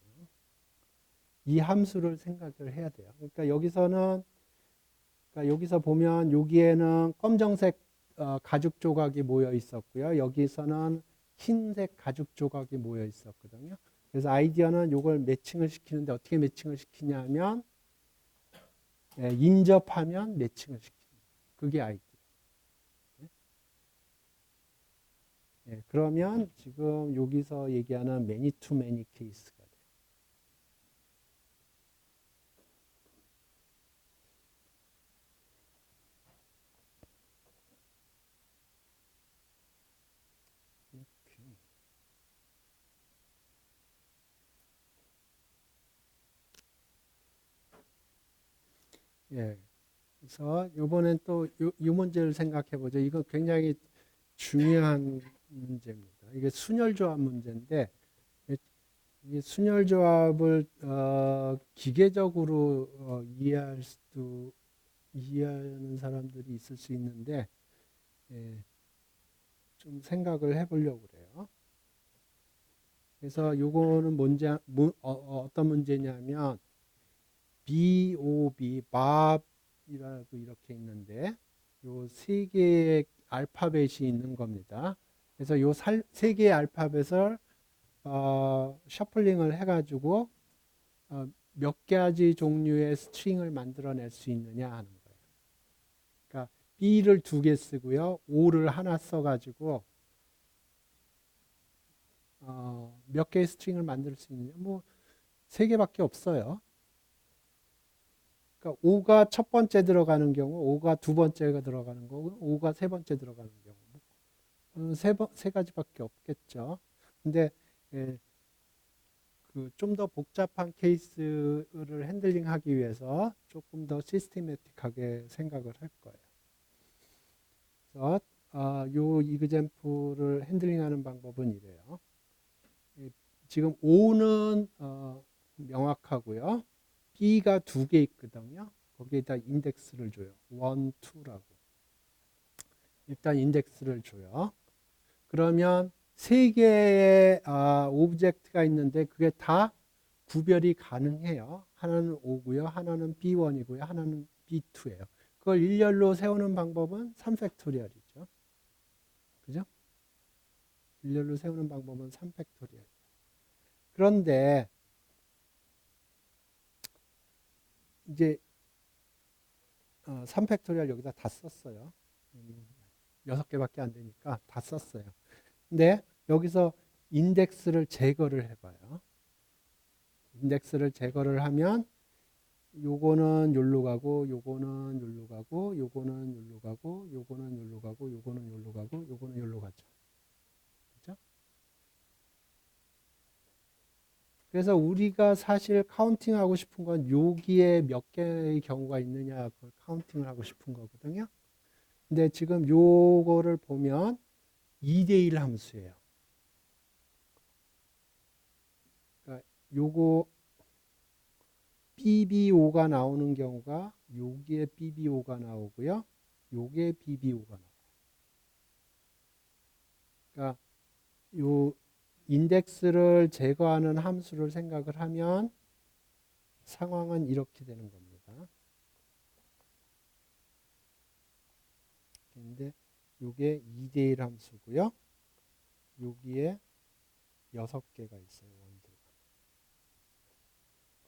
이 함수를 생각을 해야 돼요. 그러니까 여기서 보면 여기에는 검정색 가죽 조각이 모여 있었고요. 여기서는 흰색 가죽 조각이 모여 있었거든요. 그래서 아이디어는 이걸 매칭을 시키는데 어떻게 매칭을 시키냐면 인접하면 매칭을 시키는 그게 아이디어. 그러면 지금 여기서 얘기하는 매니 투 매니 케이스가 돼요. 예. 그래서 이번엔 또 이 문제를 생각해 보죠. 이거 굉장히 중요한 문제입니다. 이게 순열조합 문제인데 이 순열조합을 기계적으로 이해하는 사람들이 있을 수 있는데 예, 좀 생각을 해보려고 그래요. 그래서 요거는 어떤 문제냐면 BOB, 밥이라고 이렇게 있는데 요 세 개의 알파벳이 있는 겁니다. 그래서 요 세 개의 알파벳을 셔플링을 해가지고 몇 가지 종류의 스트링을 만들어낼 수 있느냐 하는 거예요. 그러니까 B를 2개 쓰고요. O를 하나 써가지고 몇 개의 스트링을 만들 수 있느냐? 뭐 3개밖에 없어요. 그러니까 O가 첫 번째 들어가는 경우, O가 두 번째가 들어가는 거고, O가 세 번째 들어가는 경우, 세 가지밖에 없겠죠. 근데 예, 좀 더 복잡한 케이스를 핸들링하기 위해서 조금 더 시스테매틱하게 생각을 할 거예요. 그래서 요 이그젬플을 핸들링하는 방법은 이래요. 지금 O는 명확하고요. B가 2개 있거든요. 거기에다 인덱스를 줘요. 1, 2라고. 일단 인덱스를 줘요. 그러면 3개의 오브젝트가 있는데 그게 다 구별이 가능해요. 하나는 O고요. 하나는 B1이고요. 하나는 B2예요. 그걸 일렬로 세우는 방법은 3팩토리얼이죠. 그죠? 일렬로 세우는 방법은 3팩토리얼. 그런데 이제 3팩토리얼 여기다 다 썼어요. 6개밖에 안 되니까 다 썼어요. 근데 여기서 인덱스를 제거를 해봐요. 인덱스를 제거를 하면 요거는 요로 가고 요거는 요로 가고 요거는 요로 가고 요거는 요로 가고 요거는 요로 가고 요거는 요로 가죠. 그죠? 그래서 우리가 사실 카운팅하고 싶은 건 여기에 몇 개의 경우가 있느냐 그걸 카운팅을 하고 싶은 거거든요. 근데 지금 요거를 보면 2대1 함수예요. 그러니까 요거 BBO가 나오는 경우가 여기에 BBO가 나오고요. 요게 BBO가 나와요. 그러니까 요 인덱스를 제거하는 함수를 생각을 하면 상황은 이렇게 되는 겁니다. 근데 요게 2대1 함수고요. 여기에 6개가 있어요. 원소가.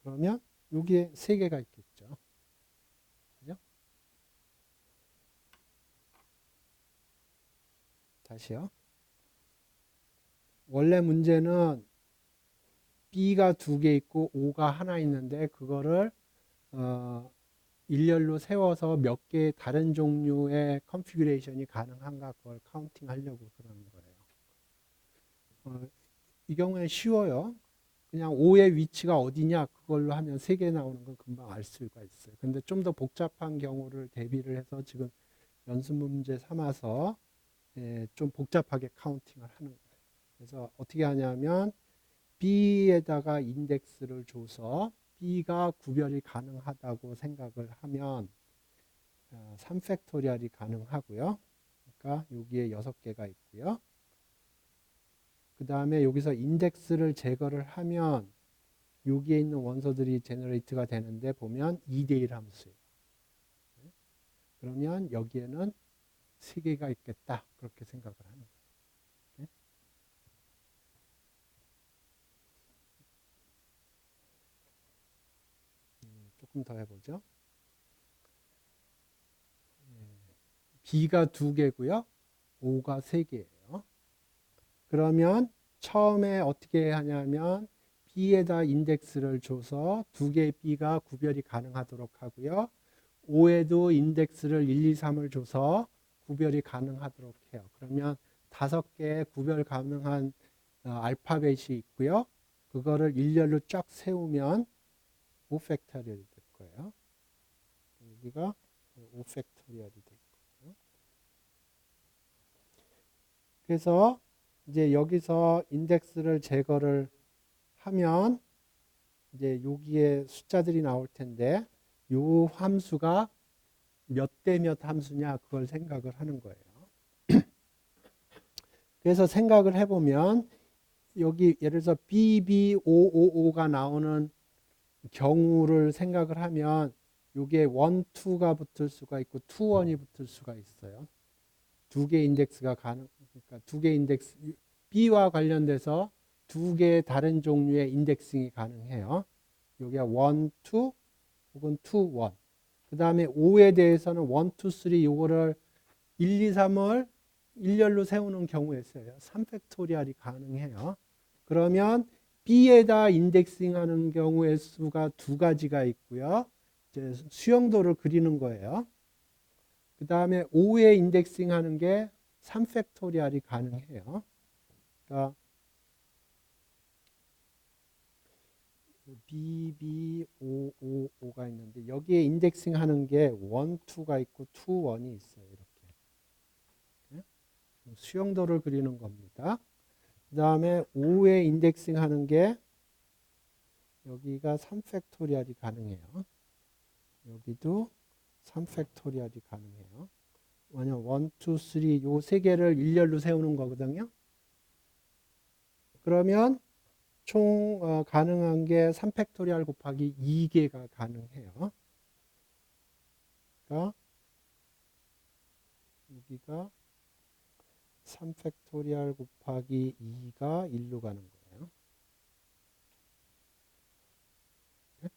그러면 여기에 3개가 있겠죠. 그죠? 다시요. 원래 문제는 B가 2개 있고 O가 하나 있는데 그거를 일렬로 세워서 몇 개의 다른 종류의 컨피규레이션이 가능한가 그걸 카운팅 하려고 그러는 거예요. 이 경우에 쉬워요. 그냥 O의 위치가 어디냐 그걸로 하면 3개 나오는 건 금방 알 수가 있어요. 근데 좀 더 복잡한 경우를 대비를 해서 지금 연습 문제 삼아서 좀 복잡하게 카운팅을 하는 거예요. 그래서 어떻게 하냐면 B에다가 인덱스를 줘서 B가 구별이 가능하다고 생각을 하면 3팩토리얼이 가능하고요. 그러니까 여기에 6개가 있고요. 그 다음에 여기서 인덱스를 제거를 하면 여기에 있는 원소들이 제너레이트가 되는데 보면 2대1 함수예요. 그러면 여기에는 3개가 있겠다. 그렇게 생각을 하는 거예요. 조금 더 해보죠. B가 2개고요. O가 3개예요. 그러면 처음에 어떻게 하냐면 B에다 인덱스를 줘서 2개의 B가 구별이 가능하도록 하고요. O에도 인덱스를 1, 2, 3을 줘서 구별이 가능하도록 해요. 그러면 5개의 구별 가능한 알파벳이 있고요. 그거를 일렬로 쫙 세우면 5팩토리얼이 될 거예요. 여기가 5팩토리얼이 될 거예요. 그래서 이제 여기서 인덱스를 제거를 하면 이제 여기에 숫자들이 나올 텐데 요 함수가 몇 대 몇 함수냐 그걸 생각을 하는 거예요. 그래서 생각을 해보면 여기 예를 들어서 BB555가 나오는 경우를 생각을 하면 이게 1, 2가 붙을 수가 있고 2, 1이 붙을 수가 있어요. 2개 인덱스가 그러니까 2개 인덱스 B와 관련돼서 2개의 다른 종류의 인덱싱이 가능해요. 여기가 1, 2 혹은 2, 1. 그 다음에 5에 대해서는 1, 2, 3 요거를 1, 2, 3을 일렬로 세우는 경우에 써요. 3팩토리얼이 가능해요. 그러면 B에다 인덱싱하는 경우의 수가 두 가지가 있고요. 이제 수용도를 그리는 거예요. 그 다음에 5에 인덱싱하는 게 3팩토리얼이 가능해요. 그러니까 B, B, O, O, O가 있는데 여기에 인덱싱하는 게 1, 2가 있고 2, 1이 있어요. 이렇게. 수용도를 그리는 겁니다. 그 다음에 5에 인덱싱하는 게 여기가 3팩토리얼이 가능해요. 여기도 3팩토리얼이 가능해요. 왜냐면 1, 2, 3 요 세 개를 일렬로 세우는 거거든요. 그러면 총 가능한 게 3팩토리얼 곱하기 2개가 가능해요. 그러니까 여기가 3팩토리얼 곱하기 2가 1로 가는 거예요. 네?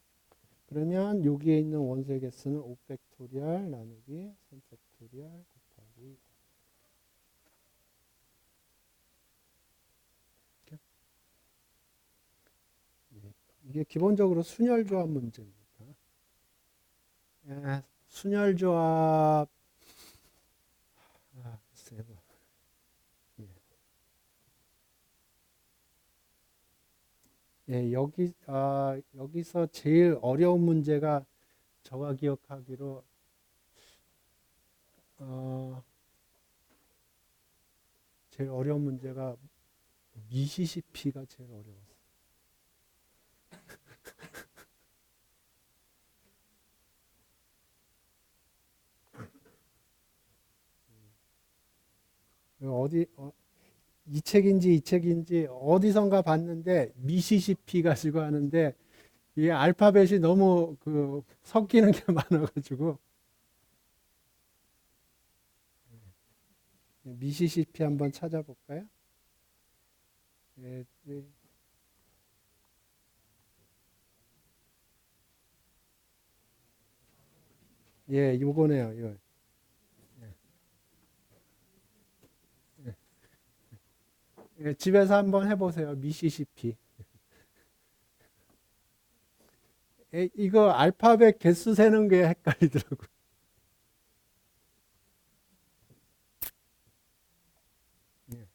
그러면 여기에 있는 원소의 개수는 5팩토리얼 나누기 3팩토리얼 곱하기 이게 기본적으로 순열조합 문제입니다. 순열조합 글쎄요. 예. 예, 여기서 제일 어려운 문제가 제가 기억하기로 제일 어려운 문제가 미시시피가 제일 어려웠어요. 어디 이 책인지 어디선가 봤는데 미시시피 가지고 하는데 이 알파벳이 너무 섞이는 게 많아가지고 미시시피 한번 찾아볼까요? 예, 예, 예, 요거네요. 요. 예, 집에서 한번 해보세요. 미시시피. 예, 이거 알파벳 개수 세는 게 헷갈리더라고요. 예.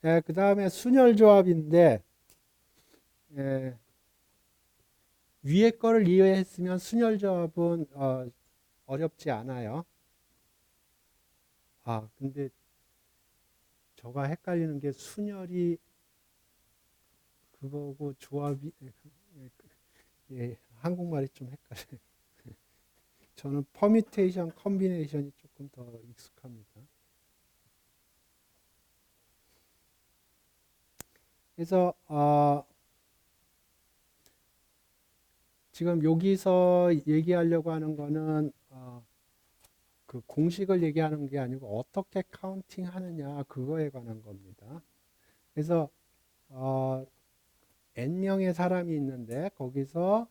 예, 그 다음에 순열조합인데 예, 위에 거를 이해했으면 순열조합은 어렵지 않아요. 근데 저가 헷갈리는 게 순열이 그거고 조합이 한국말이 좀 헷갈려요. 저는 퍼뮤테이션, 컨비네이션이 조금 더 익숙합니다. 그래서 지금 여기서 얘기하려고 하는 거는 그 공식을 얘기하는 게 아니고 어떻게 카운팅 하느냐 그거에 관한 겁니다. 그래서 N명의 사람이 있는데 거기서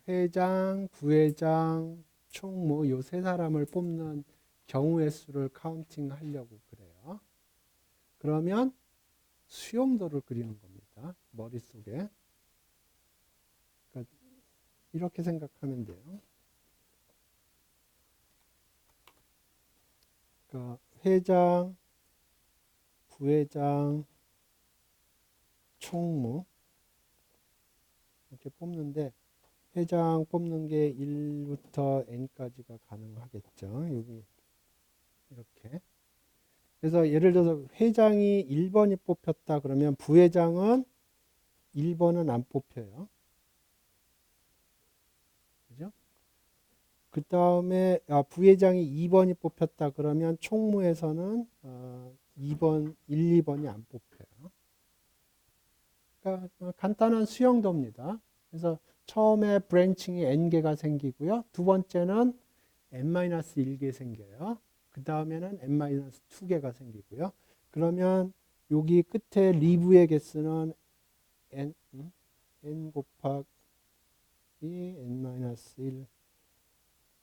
회장, 부회장, 총무 요 세 사람을 뽑는 경우의 수를 카운팅 하려고 그래요. 그러면 수용도를 그리는 겁니다. 머릿속에. 그러니까 이렇게 생각하면 돼요. 그러니까 회장, 부회장, 총무 이렇게 뽑는데 회장 뽑는 게 1부터 n까지가 가능하겠죠. 여기 이렇게. 그래서 예를 들어서 회장이 1번이 뽑혔다 그러면 부회장은 1번은 안 뽑혀요. 그죠? 그 다음에 부회장이 2번이 뽑혔다 그러면 총무에서는 2번, 1, 2번이 안 뽑혀요. 그러니까 간단한 수영도입니다. 그래서 처음에 브랜칭이 n개가 생기고요. 두 번째는 n-1개 생겨요. 그 다음에는 n-2개가 생기고요. 그러면 여기 끝에 리브의 개수는 n 곱하기 n-1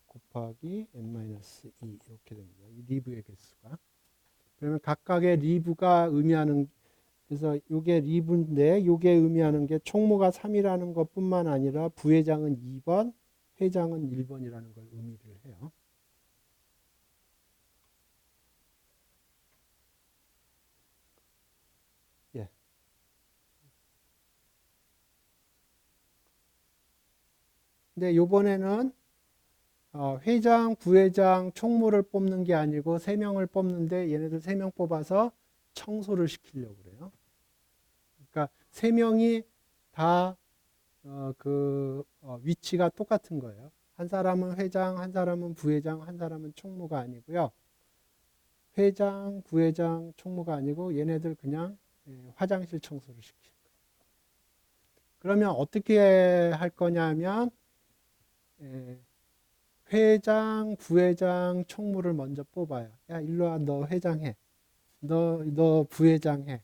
곱하기 n-2 이렇게 됩니다. 이 리브의 개수가. 그러면 각각의 리브가 의미하는, 그래서 이게 리브인데 이게 의미하는 게 총무가 3이라는 것뿐만 아니라 부회장은 2번, 회장은 1번이라는 걸 의미를 해요. 예. 근데 이번에는 회장, 부회장, 총무를 뽑는 게 아니고 3명을 뽑는데 얘네들 3명 뽑아서 청소를 시키려고 그래요. 그러니까 3명이 다 위치가 똑같은 거예요. 한 사람은 회장, 한 사람은 부회장, 한 사람은 총무가 아니고요. 회장, 부회장, 총무가 아니고 얘네들 그냥 화장실 청소를 시키는 거예요. 그러면 어떻게 할 거냐면 회장, 부회장, 총무를 먼저 뽑아요. 야, 일로 와, 너 회장해. 너 부회장해.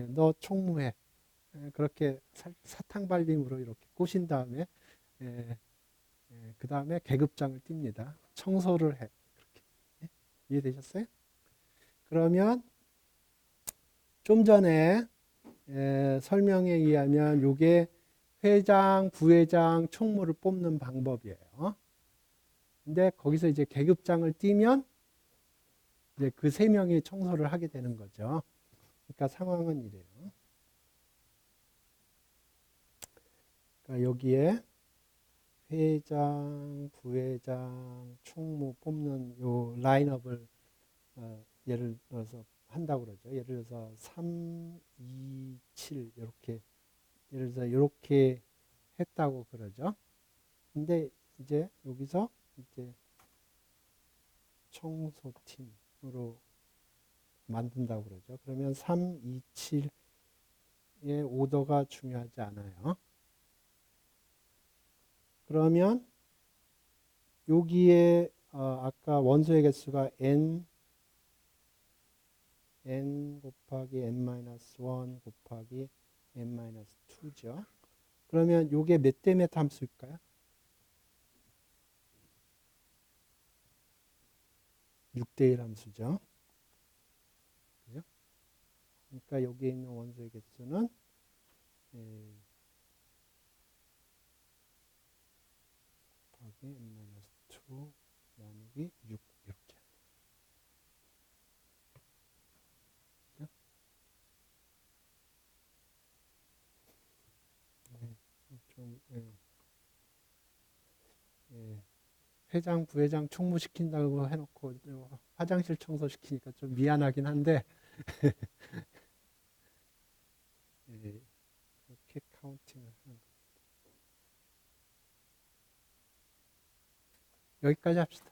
너 총무해. 그렇게 사탕발림으로 이렇게 꼬신 다음에 그 다음에 계급장을 띱니다. 청소를 해. 그렇게. 이해되셨어요? 그러면 좀 전에 설명에 의하면 이게 회장, 부회장, 총무를 뽑는 방법이에요. 근데 거기서 이제 계급장을 띄면 이제 그 3명이 청소를 하게 되는 거죠. 그러니까 상황은 이래요. 그러니까 여기에 회장, 부회장, 총무 뽑는 요 라인업을 예를 들어서 한다고 그러죠. 예를 들어서 3, 2, 7 이렇게 예를 들어서 이렇게 했다고 그러죠. 근데 이제 여기서 이제 청소팀으로 만든다고 그러죠. 그러면 3, 2, 7의 오더가 중요하지 않아요. 그러면 여기에 아까 원소의 개수가 n 곱하기 n-1 곱하기 n-2죠. 그러면 이게 몇 대 몇 함수일까요? 6대 1 함수죠. 그죠? 그러니까 여기에 있는 원소의 개수는 곱하기 n-2 나누기 6 이렇게. 그죠? 좀 회장, 부회장 총무시킨다고 해놓고 화장실 청소시키니까 좀 미안하긴 한데 이렇게 카운팅을 하는 거. 여기까지 합시다.